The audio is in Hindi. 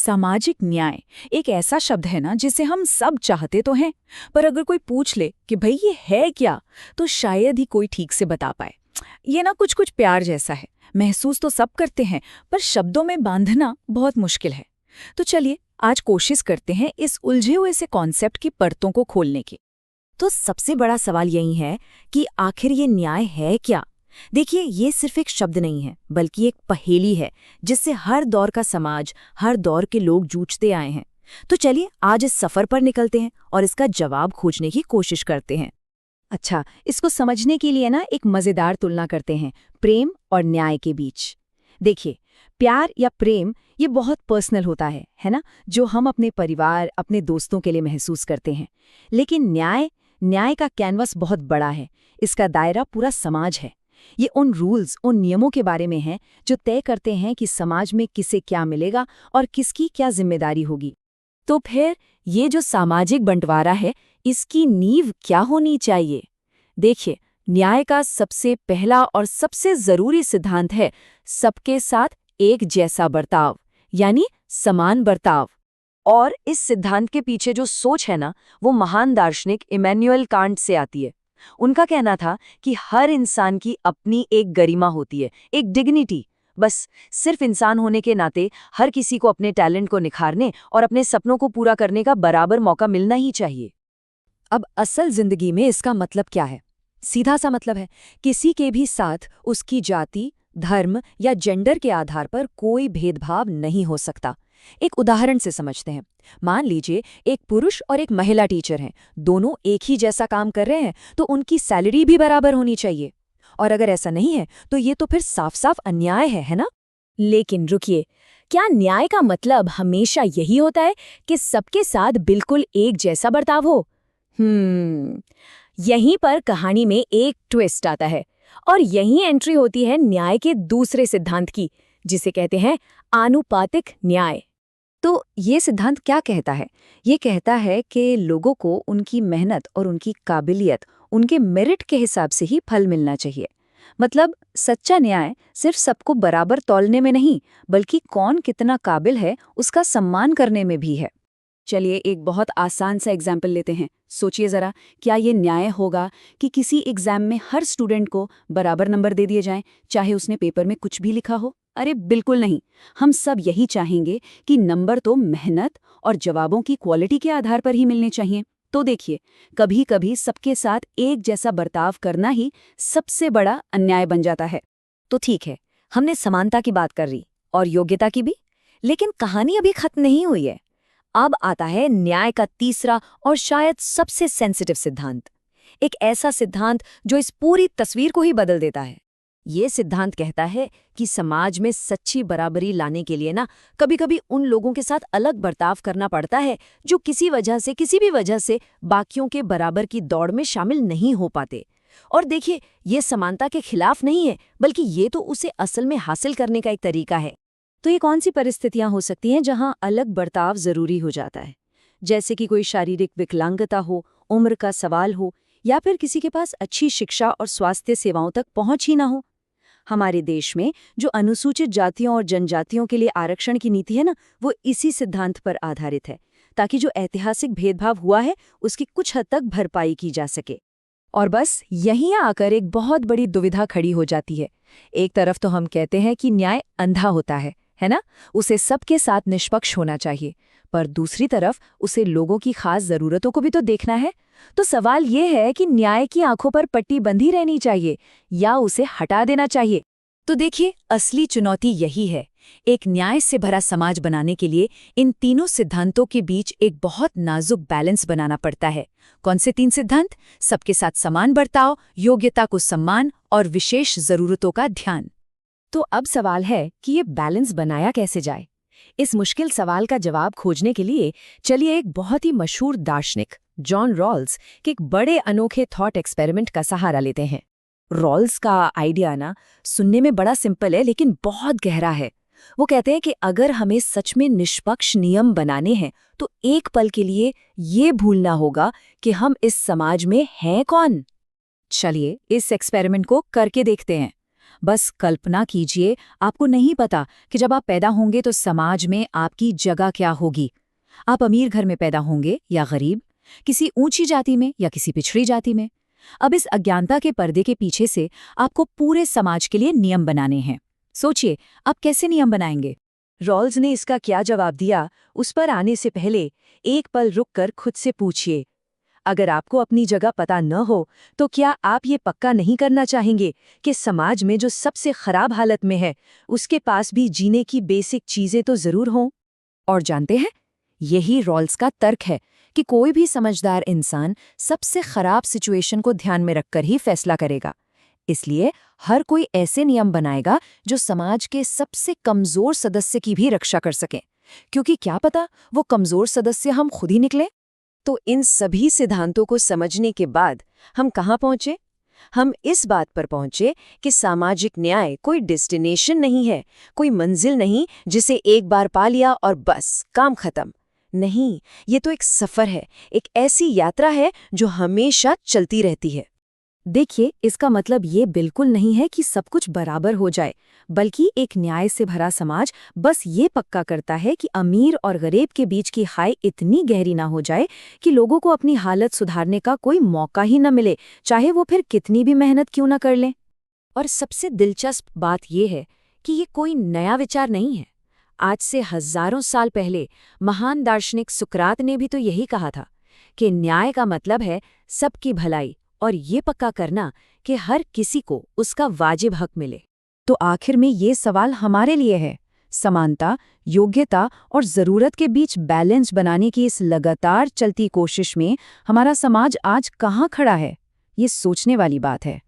सामाजिक न्याय एक ऐसा शब्द है ना जिसे हम सब चाहते तो हैं, पर अगर कोई पूछ ले कि भाई ये है क्या, तो शायद ही कोई ठीक से बता पाए। ये ना कुछ कुछ प्यार जैसा है, महसूस तो सब करते हैं, पर शब्दों में बांधना बहुत मुश्किल है। तो चलिए आज कोशिश करते हैं इस उलझे हुए से कॉन्सेप्ट की परतों को खोलने की। तो सबसे बड़ा सवाल यही है कि आखिर ये न्याय है क्या। देखिए, ये सिर्फ एक शब्द नहीं है, बल्कि एक पहेली है जिससे हर दौर का समाज, हर दौर के लोग जूझते आए हैं। तो चलिए आज इस सफर पर निकलते हैं और इसका जवाब खोजने की कोशिश करते हैं। अच्छा, इसको समझने के लिए ना एक मजेदार तुलना करते हैं प्रेम और न्याय के बीच। देखिए, प्यार या प्रेम ये बहुत पर्सनल होता है ना, जो हम अपने परिवार, अपने दोस्तों के लिए महसूस करते हैं। लेकिन न्याय का कैनवस बहुत बड़ा है, इसका दायरा पूरा समाज है। ये उन रूल्स, उन नियमों के बारे में है जो तय करते हैं कि समाज में किसे क्या मिलेगा और किसकी क्या जिम्मेदारी होगी। तो फिर ये जो सामाजिक बंटवारा है, इसकी नींव क्या होनी चाहिए? देखिए, न्याय का सबसे पहला और सबसे जरूरी सिद्धांत है सबके साथ एक जैसा बर्ताव, यानी समान बर्ताव। और इस सिद्धांत के पीछे जो सोच है ना, वो महान दार्शनिक इमैनुअल कांट से आती है। उनका कहना था कि हर इंसान की अपनी एक गरिमा होती है, एक डिग्निटी। बस सिर्फ इंसान होने के नाते हर किसी को अपने टैलेंट को निखारने और अपने सपनों को पूरा करने का बराबर मौका मिलना ही चाहिए। अब असल जिंदगी में इसका मतलब क्या है? सीधा सा मतलब है, किसी के भी साथ उसकी जाति, धर्म या जेंडर के आधार पर कोई भेदभाव नहीं हो सकता। एक उदाहरण से समझते हैं। मान लीजिए एक पुरुष और एक महिला टीचर हैं, दोनों एक ही जैसा काम कर रहे हैं, तो उनकी सैलरी भी बराबर होनी चाहिए। और अगर ऐसा नहीं है तो ये तो फिर साफ साफ अन्याय है ना? लेकिन रुकिए, क्या न्याय का मतलब हमेशा यही होता है कि सबके साथ बिल्कुल एक जैसा बर्ताव हो? यहीं पर कहानी में एक ट्विस्ट आता है, और यही एंट्री होती है न्याय के दूसरे सिद्धांत की, जिसे कहते हैं आनुपातिक न्याय। तो ये सिद्धांत क्या कहता है? ये कहता है कि लोगों को उनकी मेहनत और उनकी काबिलियत, उनके मेरिट के हिसाब से ही फल मिलना चाहिए। मतलब सच्चा न्याय सिर्फ सबको बराबर तौलने में नहीं, बल्कि कौन कितना काबिल है उसका सम्मान करने में भी है। चलिए एक बहुत आसान सा एग्जाम्पल लेते हैं। सोचिए ज़रा, क्या ये न्याय होगा कि किसी एग्जाम में हर स्टूडेंट को बराबर नंबर दे दिए जाएं, चाहे उसने पेपर में कुछ भी लिखा हो? अरे बिल्कुल नहीं। हम सब यही चाहेंगे कि नंबर तो मेहनत और जवाबों की क्वालिटी के आधार पर ही मिलने चाहिए। तो देखिए, कभी कभी सबके साथ एक जैसा बर्ताव करना ही सबसे बड़ा अन्याय बन जाता है। तो ठीक है, हमने समानता की बात कर रही और योग्यता की भी, लेकिन कहानी अभी खत्म नहीं हुई है। अब आता है न्याय का तीसरा और शायद सबसे सेंसिटिव सिद्धांत, एक ऐसा सिद्धांत जो इस पूरी तस्वीर को ही बदल देता है। ये सिद्धांत कहता है कि समाज में सच्ची बराबरी लाने के लिए ना कभी-कभी उन लोगों के साथ अलग बर्ताव करना पड़ता है जो किसी भी वजह से बाकियों के बराबर की दौड़ में शामिल नहीं हो पाते। और देखिए, ये समानता के खिलाफ नहीं है, बल्कि ये तो उसे असल में हासिल करने का एक तरीका है। तो ये कौन सी परिस्थितियां हो सकती हैं जहां अलग बर्ताव जरूरी हो जाता है? जैसे कि कोई शारीरिक विकलांगता हो, उम्र का सवाल हो, या फिर किसी के पास अच्छी शिक्षा और स्वास्थ्य सेवाओं तक पहुंच ही ना हो। हमारे देश में जो अनुसूचित जातियों और जनजातियों के लिए आरक्षण की नीति है ना, वो इसी सिद्धांत पर आधारित है, ताकि जो ऐतिहासिक भेदभाव हुआ है उसकी कुछ हद तक भरपाई की जा सके। और बस यहीं आकर एक बहुत बड़ी दुविधा खड़ी हो जाती है। एक तरफ तो हम कहते हैं कि न्याय अंधा होता है ना, उसे सबके साथ निष्पक्ष होना चाहिए, पर दूसरी तरफ उसे लोगों की खास जरूरतों को भी तो देखना है। तो सवाल ये है कि न्याय की आंखों पर पट्टी बंधी रहनी चाहिए या उसे हटा देना चाहिए। तो देखिए, असली चुनौती यही है। एक न्याय से भरा समाज बनाने के लिए इन तीनों सिद्धांतों के बीच एक बहुत नाजुक बैलेंस बनाना पड़ता है। कौन से 3 सिद्धांत? सबके साथ समान बर्ताव, योग्यता को सम्मान और विशेष जरूरतों का ध्यान। तो अब सवाल है कि ये बैलेंस बनाया कैसे जाए। इस मुश्किल सवाल का जवाब खोजने के लिए चलिए एक बहुत ही मशहूर दार्शनिक जॉन रॉल्स के एक बड़े अनोखे थॉट एक्सपेरिमेंट का सहारा लेते हैं। रॉल्स का आइडिया ना सुनने में बड़ा सिंपल है, लेकिन बहुत गहरा है। वो कहते हैं कि अगर हमें सच में निष्पक्ष नियम बनाने हैं तो एक पल के लिए ये भूलना होगा कि हम इस समाज में हैं कौन। चलिए इस एक्सपेरिमेंट को करके देखते हैं। बस कल्पना कीजिए, आपको नहीं पता कि जब आप पैदा होंगे तो समाज में आपकी जगह क्या होगी। आप अमीर घर में पैदा होंगे या गरीब, किसी ऊंची जाति में या किसी पिछड़ी जाति में। अब इस अज्ञानता के पर्दे के पीछे से आपको पूरे समाज के लिए नियम बनाने हैं। सोचिए, आप कैसे नियम बनाएंगे? रॉल्स ने इसका क्या जवाब दिया, उस पर आने से पहले एक पल रुककर खुद से पूछिए, अगर आपको अपनी जगह पता न हो तो क्या आप ये पक्का नहीं करना चाहेंगे कि समाज में जो सबसे खराब हालत में है उसके पास भी जीने की बेसिक चीजें तो जरूर हों? और जानते हैं, यही रॉल्स का तर्क है कि कोई भी समझदार इंसान सबसे खराब सिचुएशन को ध्यान में रखकर ही फैसला करेगा। इसलिए हर कोई ऐसे नियम बनाएगा जो समाज के सबसे कमजोर सदस्य की भी रक्षा कर सकें, क्योंकि क्या पता वो कमजोर सदस्य हम खुद ही निकले। तो इन सभी सिद्धांतों को समझने के बाद हम कहाँ पहुँचे? हम इस बात पर पहुँचे कि सामाजिक न्याय कोई डेस्टिनेशन नहीं है, कोई मंजिल नहीं जिसे एक बार पा लिया और बस काम खत्म। नहीं, ये तो एक सफर है, एक ऐसी यात्रा है जो हमेशा चलती रहती है। देखिए, इसका मतलब ये बिल्कुल नहीं है कि सब कुछ बराबर हो जाए, बल्कि एक न्याय से भरा समाज बस ये पक्का करता है कि अमीर और गरीब के बीच की खाई इतनी गहरी ना हो जाए कि लोगों को अपनी हालत सुधारने का कोई मौका ही न मिले, चाहे वो फिर कितनी भी मेहनत क्यों न कर लें। और सबसे दिलचस्प बात यह है कि ये कोई नया विचार नहीं है। आज से हजारों साल पहले महान दार्शनिक सुकरात ने भी तो यही कहा था कि न्याय का मतलब है सबकी भलाई और ये पक्का करना कि हर किसी को उसका वाजिब हक मिले। तो आखिर में ये सवाल हमारे लिए है, समानता, योग्यता और ज़रूरत के बीच बैलेंस बनाने की इस लगातार चलती कोशिश में हमारा समाज आज कहाँ खड़ा है? ये सोचने वाली बात है।